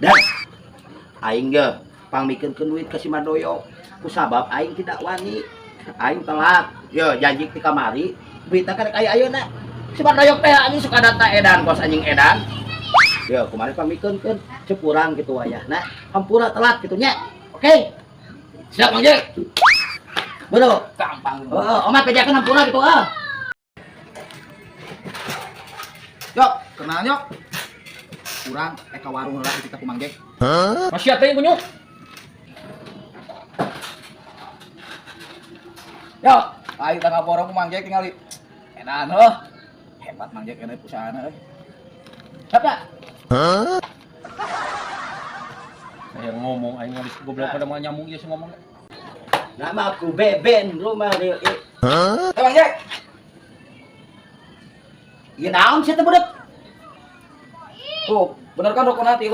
Dan aing ge pangmikeunkeun duit ka si Madoyo. Kusabab aing tidak wani. Aing telat. Yo janji ti kamari, duitna kan aya ayeuna. Si Madoyo teh anjing suka data edan kos anjing edan. Yo kumaha pamikeunkeun cepurang kitu wayahna. Hampura telat kitu nya. Oke. Siap Mang Jek. Bener. Gampang. Heeh, omat pejakeun hampura kitu ah. Yok, kenal yok. Kurang ka warung heula kita ku Mang Jek. Masih teh kunyuk. Yo, ayo kita ngaporo ku Mang Jek tingali. Edan heuh. Hebat Mang Jek kana perusahaan euy. Siapa? Saya ngomong aing geus goblok pada mah nyambung ieu ngomong. Nama aku Beben rumah dia. Mang Jek. Ieu naon sih teh budak? Tuh, bener kan rokona 3